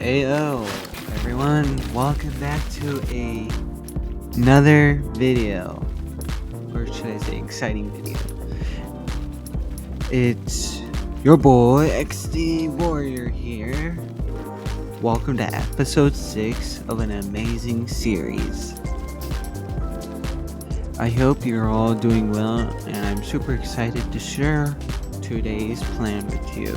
Heyo everyone, welcome back to another video, or should I say exciting video. It's your boy XD Warrior here. Welcome to episode 6 of an amazing series. I hope you're all doing well, and I'm super excited to share today's plan with you.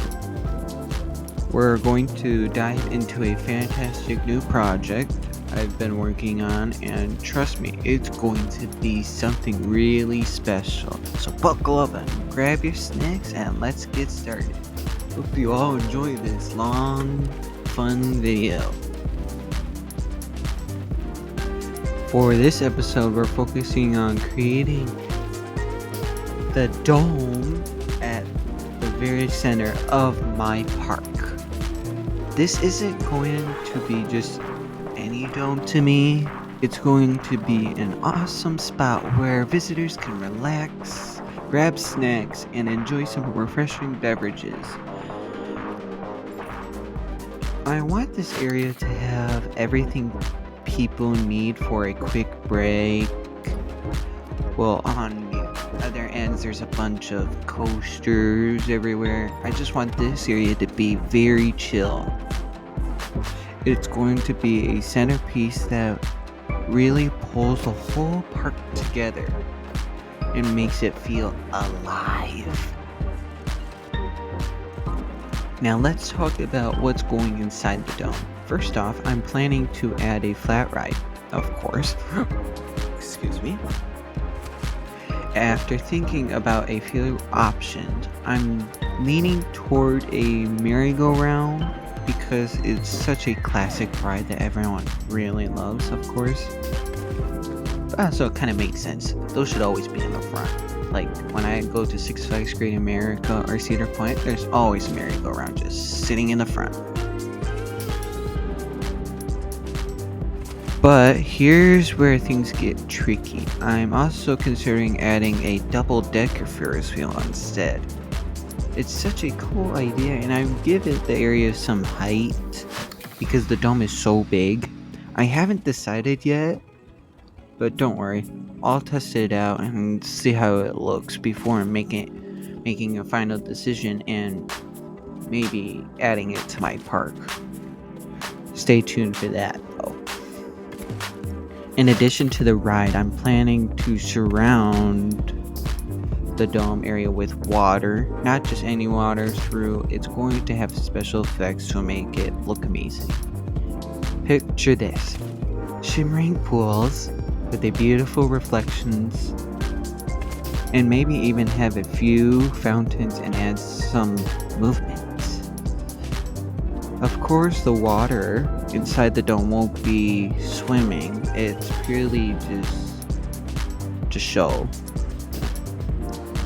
We're going to dive into a fantastic new project I've been working on, and trust me, it's going to be something really special. So buckle up and grab your snacks and let's get started. Hope you all enjoy this long, fun video. For this episode, we're focusing on creating the dome at the very center of my park. This isn't going to be just any dome to me. It's going to be an awesome spot where visitors can relax, grab snacks, and enjoy some refreshing beverages. I want this area to have everything people need for a quick break. Well, on the other ends, there's a bunch of coasters everywhere. I just want this area to be very chill. It's going to be a centerpiece that really pulls the whole park together and makes it feel alive. Now let's talk about what's going inside the dome. First off, I'm planning to add a flat ride, of course. Excuse me. After thinking about a few options, I'm leaning toward a merry-go-round because it's such a classic ride that everyone really loves, of course. So it kind of makes sense. Those should always be in the front. Like when I go to Six Flags Great America or Cedar Point, there's always a merry-go-round just sitting in the front. But here's where things get tricky. I'm also considering adding a double-decker Ferris wheel instead. It's such a cool idea, and I would give it the area some height because the dome is so big. I haven't decided yet, but don't worry. I'll test it out and see how it looks before making a final decision and maybe adding it to my park. Stay tuned for that though. In addition to the ride, I'm planning to surround the dome area with water, not just any water through. It's going to have special effects to make it look amazing. Picture this: shimmering pools with a beautiful reflections, and maybe even have a few fountains and add some movement. Of course, the water inside the dome won't be swimming. It's purely just show,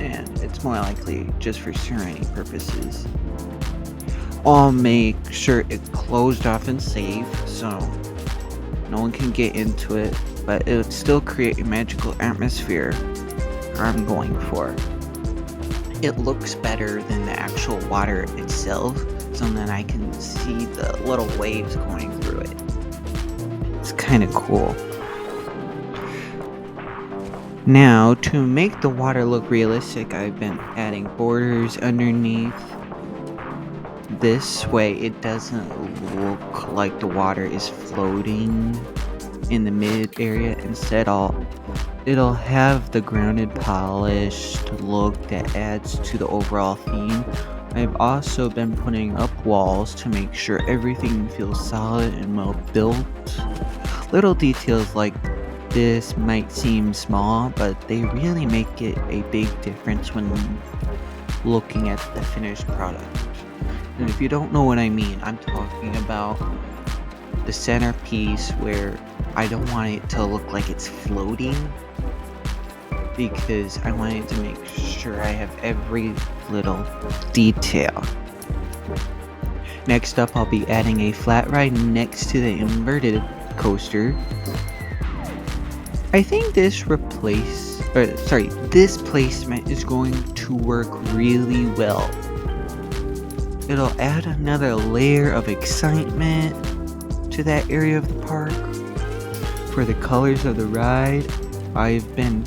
and it's more likely just for serenity purposes. I'll make sure it's closed off and safe so no one can get into it, but it would still create a magical atmosphere I'm going for. It looks better than the actual water itself, so then I can see the little waves going through it. It's kind of cool. Now, to make the water look realistic, I've been adding borders underneath. This way it doesn't look like the water is floating in the mid area. Instead, it'll have the grounded, polished look that adds to the overall theme. I've also been putting up walls to make sure everything feels solid and well built. Little details like this might seem small, but they really make it a big difference when looking at the finished product. And if you don't know what I mean, I'm talking about the centerpiece where I don't want it to look like it's floating, because I wanted to make sure I have every little detail. Next up, I'll be adding a flat ride next to the inverted coaster. I think this placement is going to work really well. It'll add another layer of excitement to that area of the park. For the colors of the ride, I've been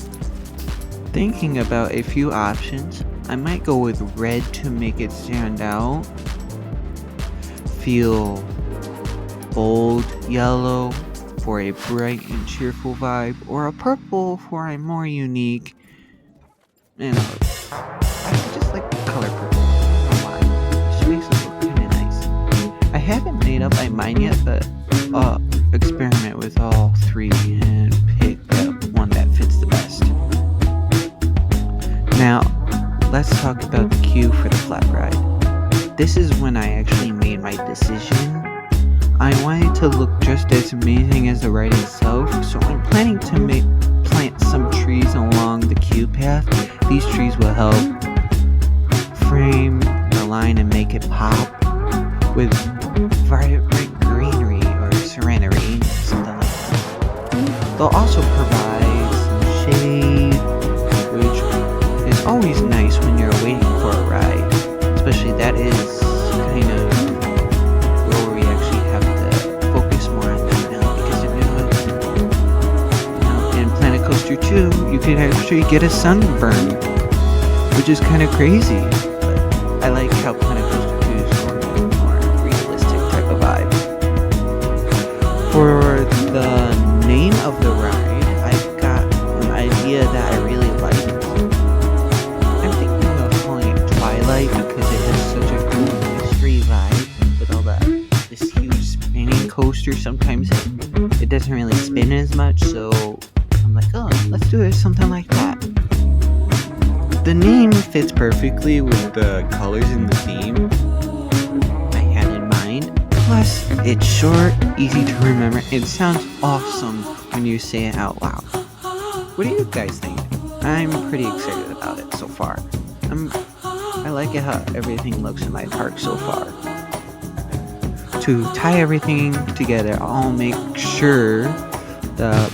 thinking about a few options. I might go with red to make it stand out. Feel bold yellow for a bright and cheerful vibe, or a purple for a more unique, I just like the color purple. I don't know why. It just makes it look kind of nice. I haven't made up my mind yet, but experiment with all three and pick the one that fits the best. Now, let's talk about the queue for the flat ride. This is when I actually made my decision. I want it to look just as amazing as the ride itself, so I'm planning to plant some trees along the queue path. These trees will help frame the line and make it pop with vibrant greenery or serenity, something like that. They'll also provide some shade, which is always nice when you're waiting for a ride, especially that is kind of where we actually have to focus more on that now, because in Planet Coaster 2, you can actually get a sunburn, which is kind of crazy. But I like how Planet Coaster 2 is going with a more realistic type of vibe. For the name of the ride, I've got an idea that I really like. I'm thinking of calling it Twilight because it has such a cool mystery vibe with all this huge spinning coaster. Sometimes it doesn't really spin as much, so I'm like, oh, let's do it something like that. The name fits perfectly with the colors in the theme I had in mind. Plus, it's short, easy to remember, and sounds awesome when you say it out loud. What do you guys think? I'm pretty excited about it so far. I like it how everything looks in my park so far. To tie everything together, I'll make sure the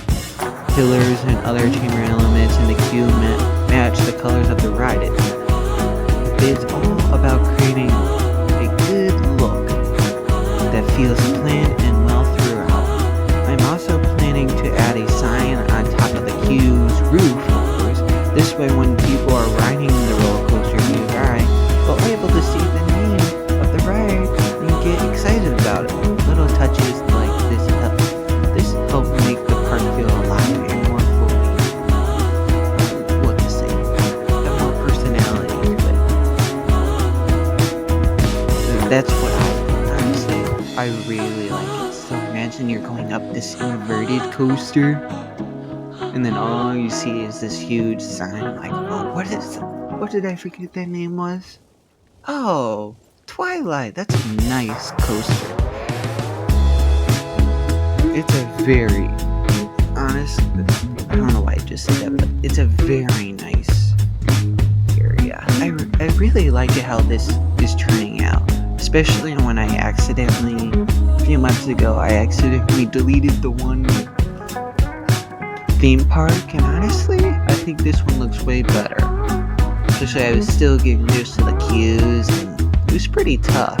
pillars and other chamber elements in the queue match the colors of the ride. It's all about creating a good look that feels planned and well throughout. I'm also planning to add a sign on top of the queue's roof, of course. This way when people are riding the roller coaster nearby, they'll be able to see the name of the ride and get excited about it. Little touches like this help make the park feel alive and more fully, have more personality to it. That's what I really like it. So imagine you're going up this inverted coaster, and then all you see is this huge sign. Like, oh, what did I forget that name was? Oh, Twilight. That's a nice coaster. It's a very honest. I don't know why I just said that, but it's a very nice area. I really like it how this is turning out, especially when I accidentally, a few months ago, I accidentally deleted the one theme park, and honestly, I think this one looks way better. Especially I was still getting used to the queues, and it was pretty tough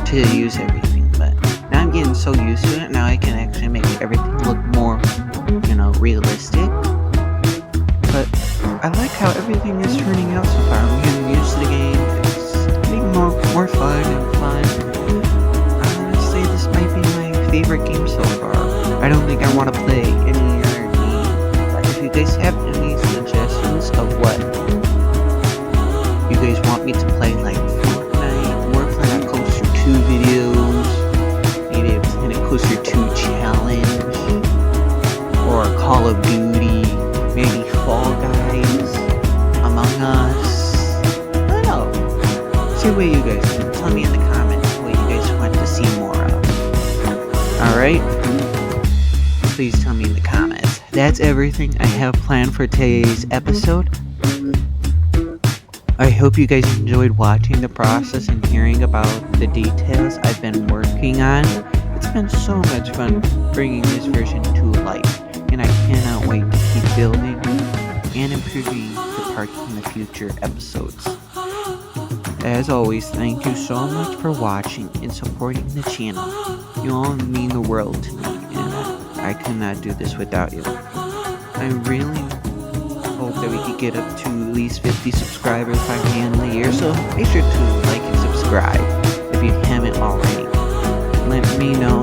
to use everything, but now I'm getting so used to it, now I can actually make everything look more, realistic. But I like how everything is turning out so far. I'm getting used to the game. It's getting more fun and fun. I'm gonna say this might be my favorite game so far. I don't think I want to play any other game. But if you guys have any suggestions of what you guys want me to play, like Fortnite, more Planet Coaster 2 videos, maybe a Planet Coaster 2 challenge, or Call of Duty, maybe Fall Guys, Among Us, I don't know. See what you guys think. Tell me in the comments what you guys want to see more of. Alright? Please tell me in the comments. That's everything I have planned for today's episode. I hope you guys enjoyed watching the process and hearing about the details I've been working on. It's been so much fun bringing this version to life, and I cannot wait to keep building and improving the park in the future episodes. As always, thank you so much for watching and supporting the channel. You all mean the world to me, and I could not do this without you. I really hope that we could get up to at least 50 subscribers by the end of the year, so make sure to like and subscribe if you haven't already. Let me know